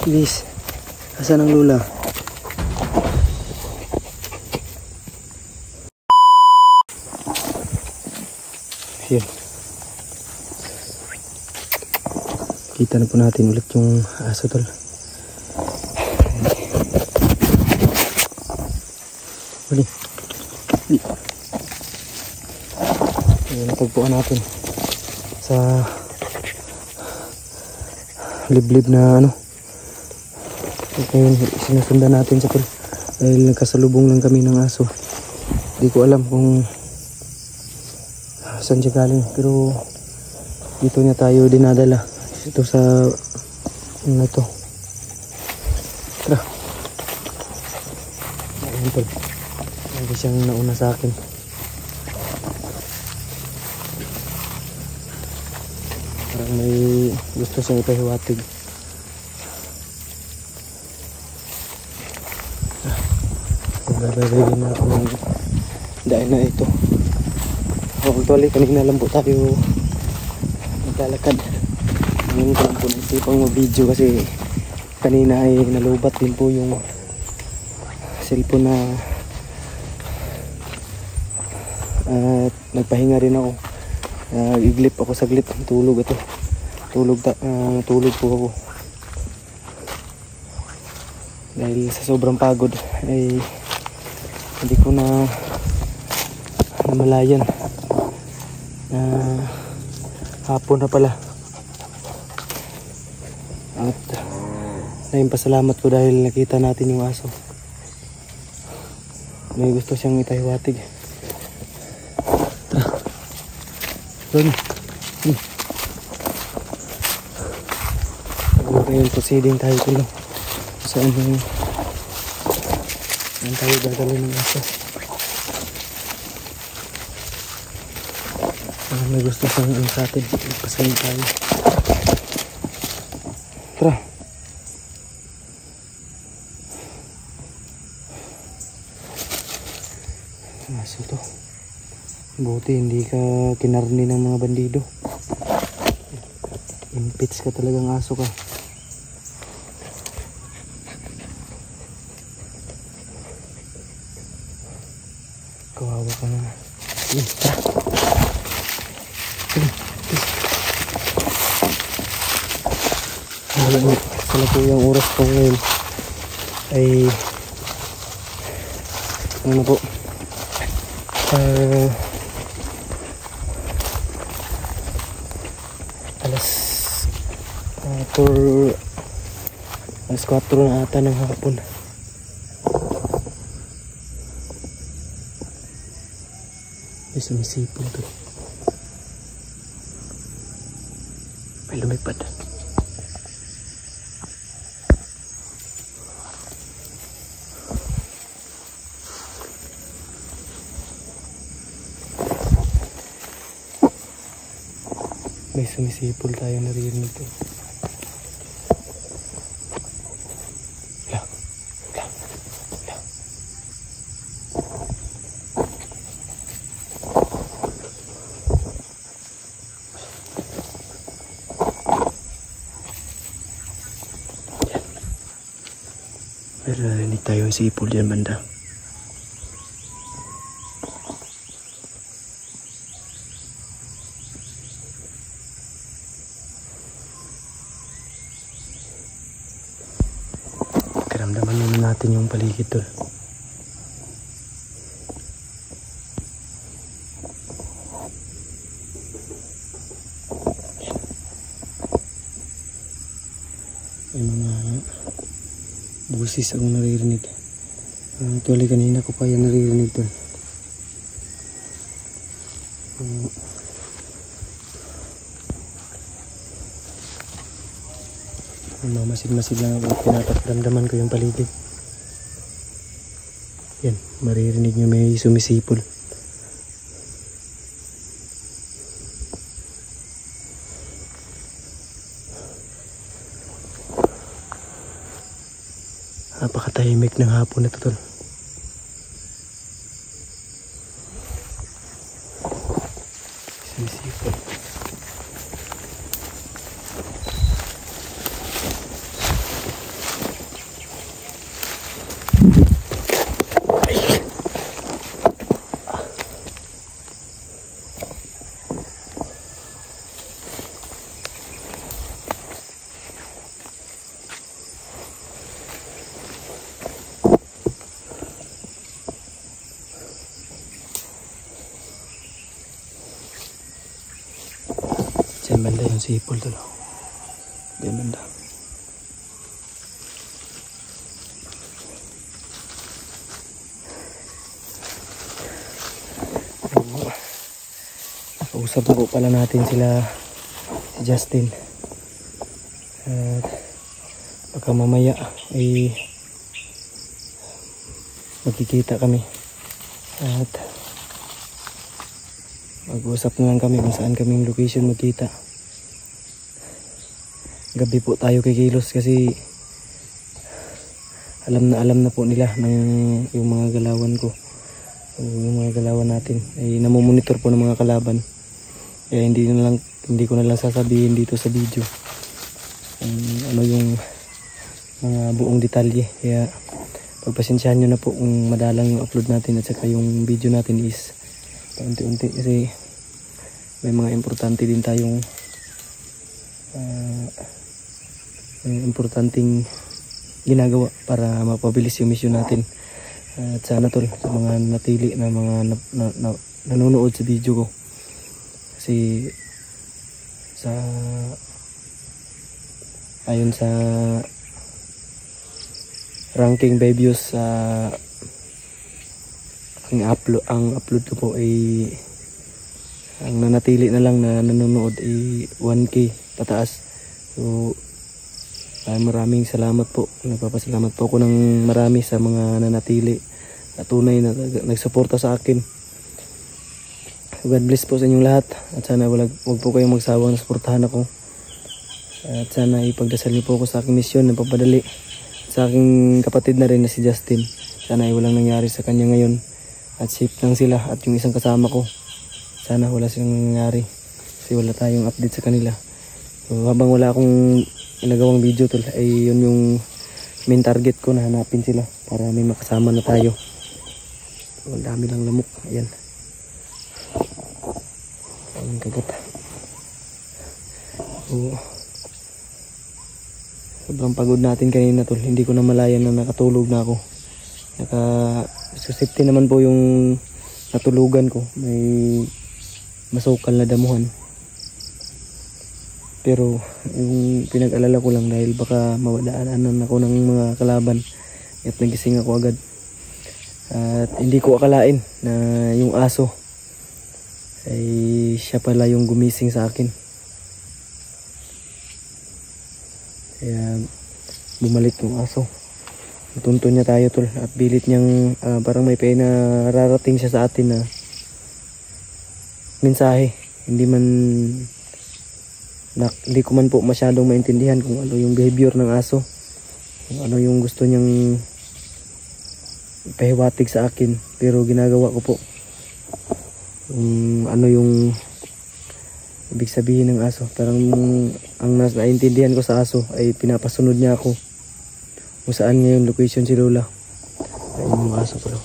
Bilis. Asan ang lula? Yun. Kita na po natin ulit yung aso tol. Huli. Ayan, natagpuan natin sa liblib na ano. Ngayon sinusundan natin sa tol dahil nagkasalubong lang kami ng aso. Hindi ko alam kung saan siya galing, pero dito niya tayo dinadala. Ito sa ano to. Tara. Ayan tol. Hindi siyang nauna sa akin. Parang may gusto siyang ipahiwatig. Gagawin na ako ng dahil na ito. Actually kanina lang po tayo naglalakad. Ngayon ko lang po naisipang mag-video kasi kanina ay nalubat din po yung cellphone na at nagpahinga rin ako. Iglip ako saglit. Tulog ito. Tulog po ako. Dahil sa sobrang pagod ay hindi ko na namalayan na hapon na pala. At naimpasalamat ko dahil nakita natin yung aso. May gusto siyang ipahiwatig. Tara. Doon. Ngayon proceeding tayo tuloy. Saan tayo dadalhin ng aso. May gusto siyang ano sa atin. Pasahin tayo. Tara. Aso to. Buti hindi ka kinarni ng mga bandido. Impits ka talagang aso ka. Kawawa ka na. Tara. Sana po yung oras ko ngayon ay ano po alas 4 na ata ng hapon. May sumisipon to. May lumipad. May sumisipol tayo naririnig ko. Pero narinig tayo yung sipol dyan banda. Karamdaman muna natin yung paligid tol. May mga busis akong naririnig. Actually kanina ko pa yan naririnig tol. Mamasid-masid lang ako at pinapatramdaman ko yung paligid. Yan, maririnig nyo may sumisipol. Napakatahimik ng hapon na ito tol. Sumisipol. Diyan banda yung sipol tol. Diyan banda. Kausap na po pala natin sila si Justin. At baka mamaya ay magkikita kami. At mag-usap na lang kami kung saan kaming location magkita. Gabi po tayo kikilos kasi alam na po nila ng yung mga galawan ko. Yung mga galawan natin ay namomonitor po ng mga kalaban. Kaya hindi ko na lang sasabihin dito sa video ano yung mga buong detalye. Kaya pagpasensyahan nyo na po kung madalang yung upload natin at saka yung video natin is paunti-unti kasi may mga importante din tayong importanteng ginagawa para mapabilis yung mission natin. At sana tol sa mga natili na mga nanonood sa video ko, kasi ayon sa ranking by views ang upload ko po ay ang nanatili na lang na nanonood ay 1K pataas. So maraming salamat po. Nagpapasalamat po ako ng marami sa mga nanatili na tunay na nagsuporta sa akin. God bless po sa inyong lahat at sana wag po kayong magsawang na suportahan ako. At sana ipagdasal niyo po ako sa aking misyon na papadali sa aking kapatid na rin na si Justin. Sana ay walang nangyari sa kanya ngayon at safe lang sila at yung isang kasama ko. Sana wala silang nangyari kasi wala tayong update sa kanila. So habang wala akong ginagawang video tol ay yun yung main target ko na hanapin sila para may makasama na tayo. So, ang dami lang lamok. Ayan. Ang kagat. So, sobrang pagod natin kanina tol. Hindi ko na malayan na nakatulog na ako. Safety naman po yung natulugan ko. May masukal na damuhan. Pero yung pinag-alala ko lang dahil baka mawadaanan ako ng mga kalaban at nagising ako agad. At hindi ko akalain na yung aso ay siya pala yung gumising sa akin. Kaya bumalik yung aso. Tuntun niya tayo tol at bilit niyang parang may pinararating siya sa atin na mensahe. Hindi ko man po masyadong maintindihan kung ano yung behavior ng aso, kung ano yung gusto niyang pahiwatig sa akin, pero ginagawa ko po ano yung ibig sabihin ng aso. Parang ang naintindihan ko sa aso ay pinapasunod niya ako kung saan niya yung location si Lola. Ayun yung aso pala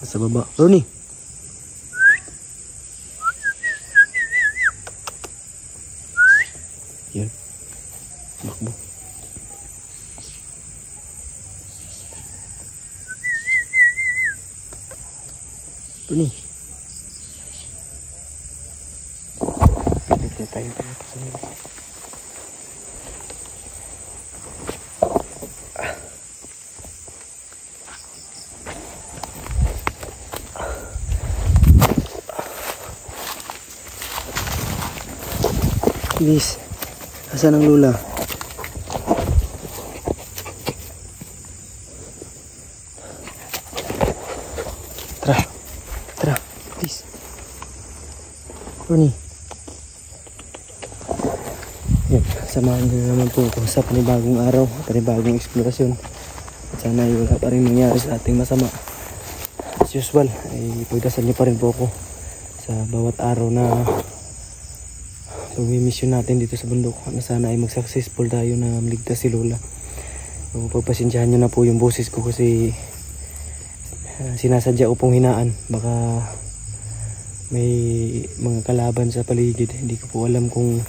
sa baba. Ronnie, yun, makbo. Ronnie, pilit na tayo dito sa nila. Please, asan ang Lola? Tara, please. Ronnie. Yan, samahan nyo naman po ako sa panibagong araw, panibagong eksplorasyon. At sana ay wala pa rin nangyari sa ating masama. As usual, ay pagdasal nyo pa rin po ako sa bawat araw na pag-mission natin dito sa bundok, na sana ay mag-successful tayo na maligtas si Lola. So, pagpasensyahan nyo na po yung boses ko kasi sinasadya ko pong hinaan. Baka may mga kalaban sa paligid. Hindi ko po alam kung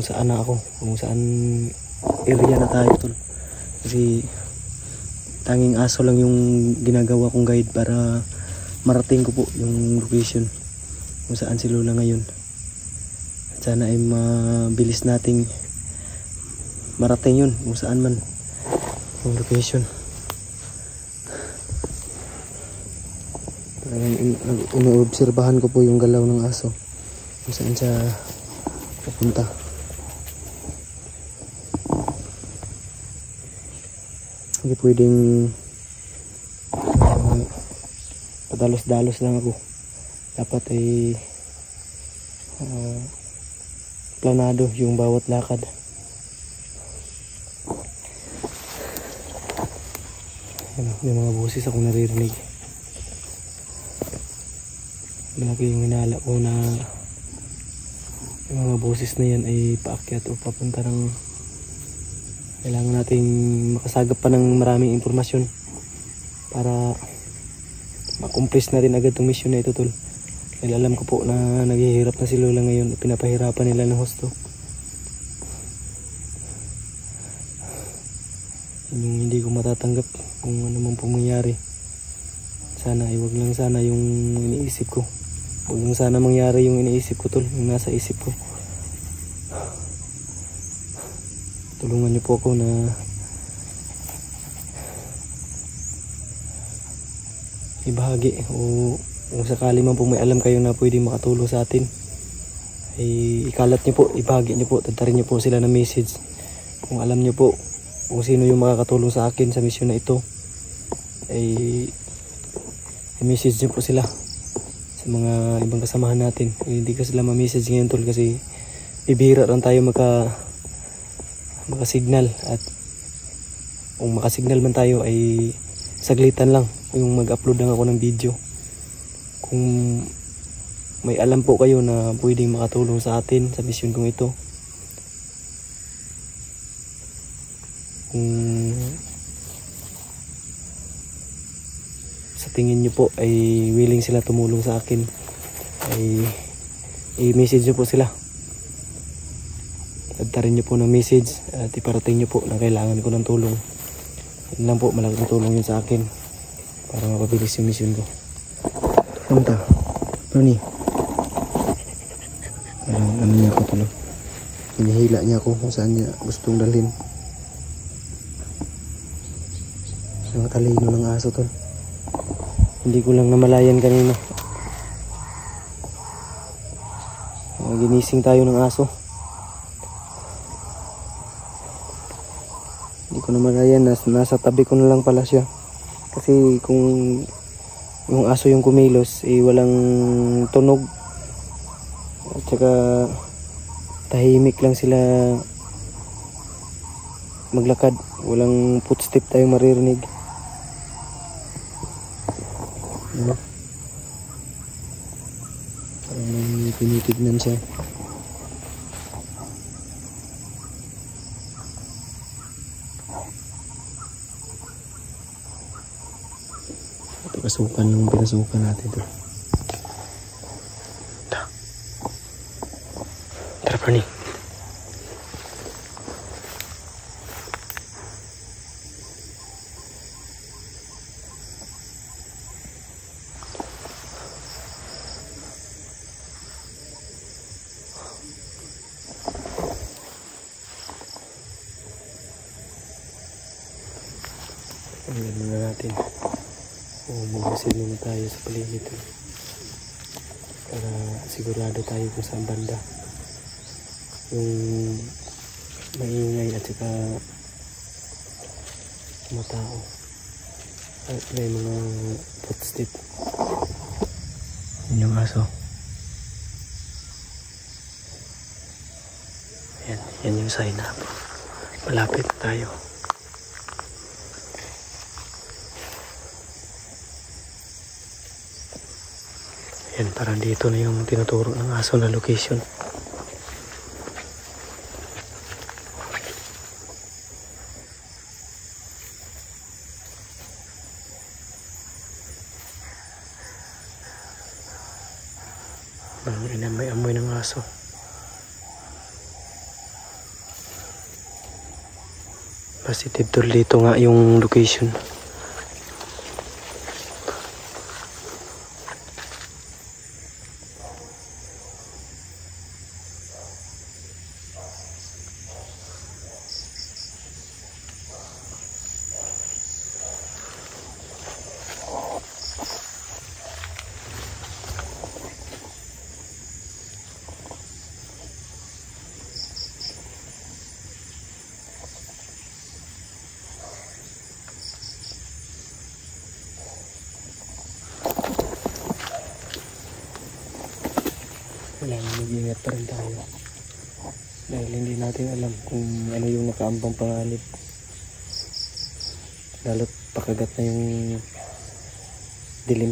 saan na ako, kung saan area na tayo tol. Kasi tanging aso lang yung ginagawa kong guide para marating ko po yung location. kung saan si Lola ngayon. At sana ay mabilis nating marating yun kung saan man yung location. Inoobserbahan ko po yung galaw ng aso kung saan siya pupunta. Hindi pwedeng padalos-dalos lang ako. Dapat ay planado yung bawat lakad. May mga boses akong naririnig. Malaki yung hinala ko na yung mga boses na yan ay paakyat o papunta ng kailangan nating makasagap pa ng maraming impormasyon para makumplis na rin agad itong mission na ito, tol. Dahil alam ko po na naghihirap na si Lola ngayon at pinapahirapan nila ng husto. Yung hindi ko matatanggap kung ano man pong mangyari. Sana ay wag lang sana yung iniisip ko. Huwag lang sana mangyari yung iniisip ko, tol, yung nasa isip ko. Tulungan niyo po ako na ibahagi o kung sakali man po may alam kayo na pwede makatulong sa atin ay ikalat niyo po, ibahagi niyo po, tatarin niyo po sila ng message kung alam niyo po kung sino yung makakatulong sa akin sa mission na ito ay i-message niyo po sila sa mga ibang kasamahan natin. Hindi ka sila ma-message ngayon, tol, kasi bibihira lang tayo makasignal at kung makasignal man tayo ay saglitan lang yung mag-upload lang ako ng video. Kung may alam po kayo na pwedeng makatulong sa atin sa mission kong ito, kung sa tingin nyo po ay willing sila tumulong sa akin, ay i-message nyo po sila. Tagtarin nyo po ng message at iparating nyo po na kailangan ko ng tulong. Yun lang po, malaking tulong yun sa akin para mapabilis yung mission ko. Punta Ronnie, ano niya ako, tulog. Hinihila niya ako kung saan niya gustong dalhin. Ang talino ng aso, tol. Hindi ko lang namalayan kanina. Ginising tayo ng aso. Hindi ko namalayan, nasa tabi ko na lang pala siya. Kasi kung yung aso yung kumilos, walang tunog. At saka tahimik lang sila maglakad. Walang footstep tayong maririnig. Parang may tinitignan siya. Ito kasukan nung pinasukan natin ito. Tara, Bernie. Tingnan muna natin. Mag-visit muna tayo sa paligid para sigurado tayo kung saan banda yung maingay at saka mga tao at may mga footstep. Yun yung aso. Yan yung sign na malapit tayo. Yan, parang dito na yung tinuturo ng aso na location. May amoy ng aso. Positive tour dito nga yung location. kailangan mag-ingat pa rin tayo dahil hindi natin alam kung ano yung nakaambang panganib, lalo't pakagat na yung dilim.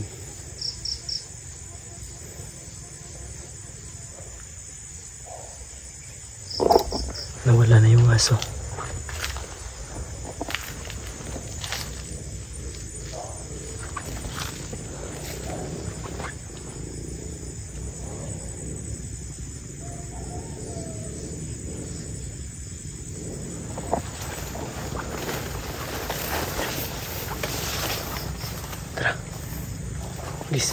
Nawala na yung aso. Tara. Please.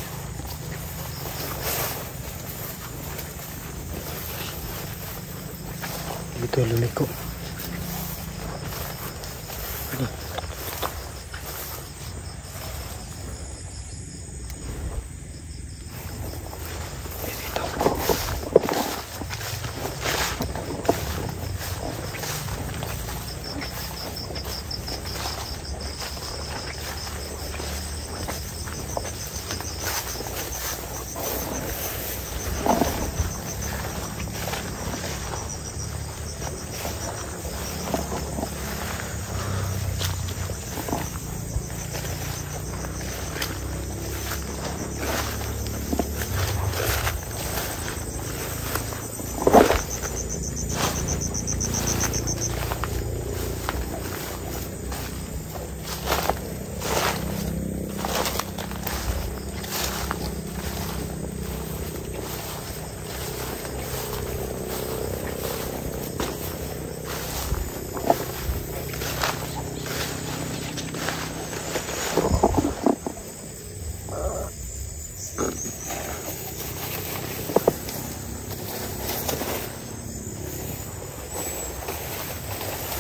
Dito lumiko. Ano? Dito.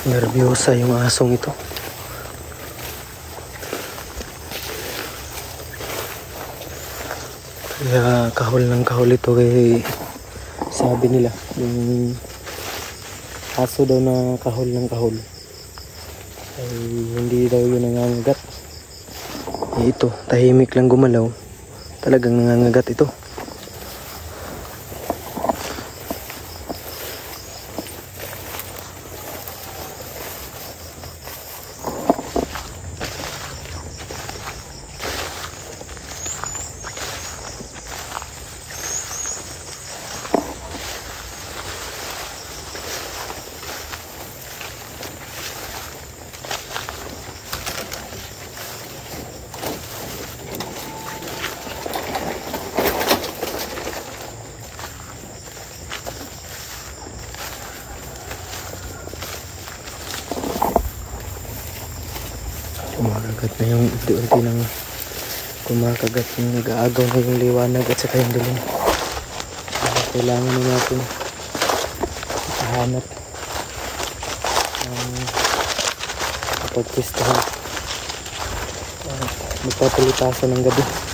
Nervyosa yung asong ito. Kaya kahol ng kahol ito kay sabi nila yung aso daw na kahol ng kahol ay hindi daw yun nangangagat. Ito, tahimik lang gumalaw. Talagang nangangagat ito. Kumakagat na yung unti-unti nang kumakagat yung nag-aagaw na yung liwanag at saka yung dilim. Kailangan na natin hanap ng kapagpistahan magpapalitasan ng gabi.